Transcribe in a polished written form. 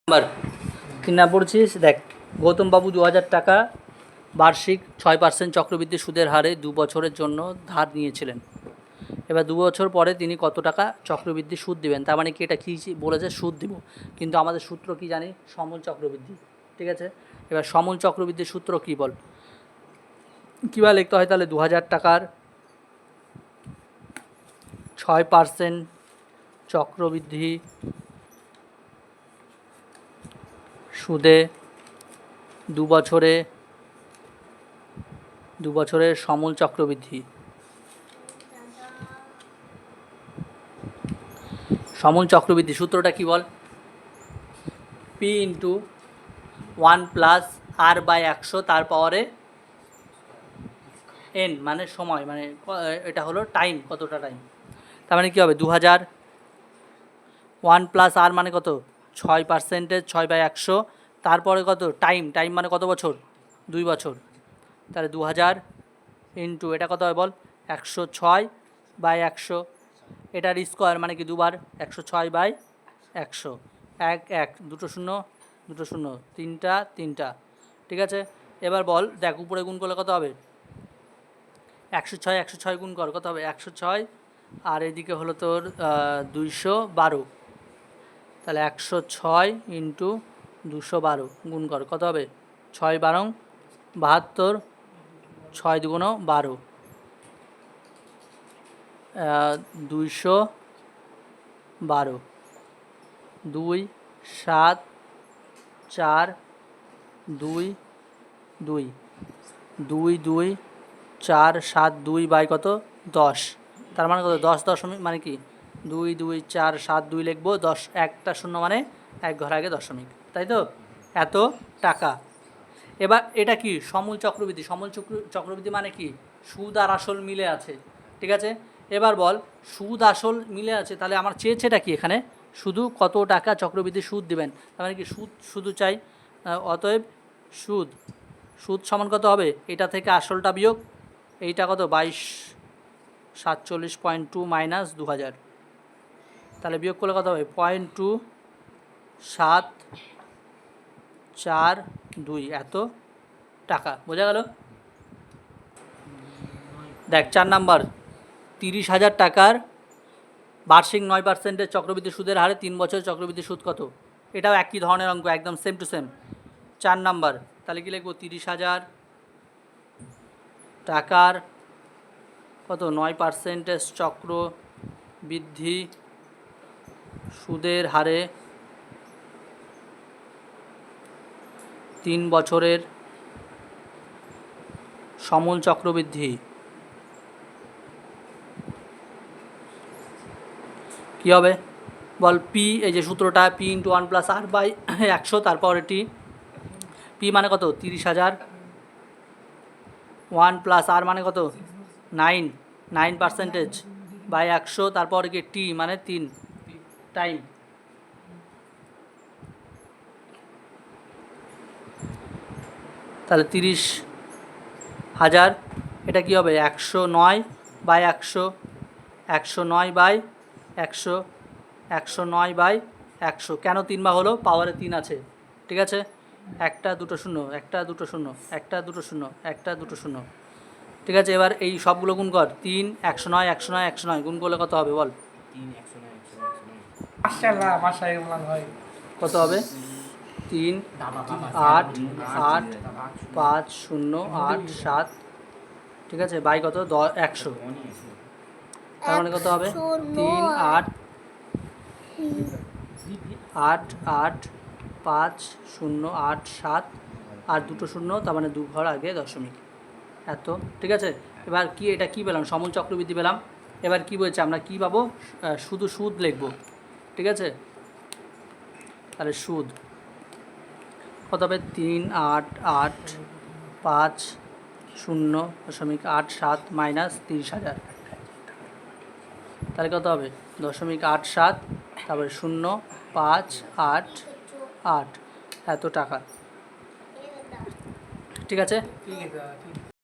Number 3 number পড়ছিস। দেখ, গৌতমবাবু 2000 টাকা বার্ষিক 6% চক্রবৃদ্ধি সুদের হারে 2 বছরের জন্য ধার নিয়েছিলেন। এবার 2 বছর পরে তিনি কত টাকা চক্রবৃদ্ধি সুদ দিবেন? তার মানে কি এটা কী বলেছে? সুদ দিব। কিন্তু আমাদের সূত্র কি জানি? সমূল চক্রবৃদ্ধি। ঠিক আছে, এবার সমূল চক্রবৃদ্ধির সূত্র কি বল? কীভাবে লিখতে হয় তাহলে? 2000 টাকার 6% চক্রবৃদ্ধি সুদে 2 বছরের সমূল চক্রবৃদ্ধি। সমূল চক্রবৃদ্ধি সূত্রটা কি বল? P into 1 plus R by 100 তার পাওয়ারে এন, মানে সময়, মানে এটা হলো টাইম, কতটা টাইম। তার মানে কী হবে? 2000 1 প্লাস আর মানে কত? 6%, 6/100, তারপরে কত? টাইম মানে কত বছর? 2 বছর। তাহলে 2000 ইন্টু এটা কত হয় বল? 106/100, এটার স্কোয়ার মানে কি 2 বার, 106/100, 1 1 দুটো শূন্য 3টা। ঠিক আছে, এবার বল, দেখ উপরে গুণ করলে কত হবে? 106 গুণ কর, কত হবে? 106, আর এদিকে হলো তোর 212। তাহলে 106 ইন্টু 212 গুণ কর, কত হবে? 6 12 72, 6 2 12, 212, 2 7 4 2 2 2 2 4 7 2 বাই কত? 10। তার মানে কত? 10 দশমিক, মানে কি 2 2 4 7 2 লিখবো, 10 একটা শূন্য মানে 1 ঘর আগে দশমিক, তাই তো? এত টাকা। এবার এটা কি? সমূল চক্রবৃদ্ধি। সমূল চক্রবৃদ্ধি মানে কি? সুদ আর আসল মিলে আছে। ঠিক আছে, এবার বল, সুদ আসল মিলে আছে, তাহলে আমার চেয়েছেটা কি এখানে? শুধু কত টাকা চক্রবৃদ্ধি সুদ দিবেন। তার মানে কি সুদ শুধু চাই। অতএব সুদ সমান কত হবে? এটা থেকে আসলটা বিয়োগ, এইটা কত? 2247.2 মাইনাস 2000, তাহলে বিয়োগ করলে কত হবে? 0.2742 এত টাকা। বোঝা গেল? দেখ 4 নাম্বার, 30,000 টাকার বার্ষিক 9% চক্রবৃদ্ধি সুদের হারে 3 বছর চক্রবৃদ্ধি সুদ কত? এটাও একই ধরনের অঙ্ক, একদম সেম টু সেম। 4 নাম্বার, তাহলে কি লিখবো? 30,000 টাকার কত? 9% চক্রবৃদ্ধি সুদের হারে 3 বছরের সমূল চক্রবৃদ্ধি কী হবে বল? পি, এই যে সূত্রটা, P into 1 plus R by 100, তারপর এটি পি মানে কত? 30,000, 1 প্লাস আর মানে কত? 9% বাই 100, তারপর কি টি মানে 3 টাইম। তাহলে 30,000, এটা কি হবে? 109/100, 109/100, 109/100। কেন 3 বার হলো? পাওয়ারে 3 আছে। ঠিক আছে, একটা দুটো শূন্য, একটা দুটো শূন্য, একটা দুটো শূন্য, একটা দুটো শূন্য। ঠিক আছে, এবার এই সবগুলো গুণ কর। 3 109 109 109 গুণ করলে কত হবে বল? 3 109 109 কত হবে? 3 8 8 5 0 8 7, ঠিক আছে, বাই কত? 100। তার মানে কত হবে? 3 8 8 8 5 0 8 7 আর দুটো শূন্য, তার মানে 2 ঘর আগে দশমিক, এত। ঠিক আছে, এবার কি এটা কি পেলাম? সমূল চক্রবৃদ্ধি পেলাম। এবার কি বলছে? আমরা কি পাবো? শুধু সুদ লিখব। ঠিক আছে, তাহলে সুদ কত হবে? 3 8 8 5 0.87 মাইনাস 30,000, তাহলে কত হবে? 0.87, তারপরে 0.588 এত টাকা। ঠিক আছে।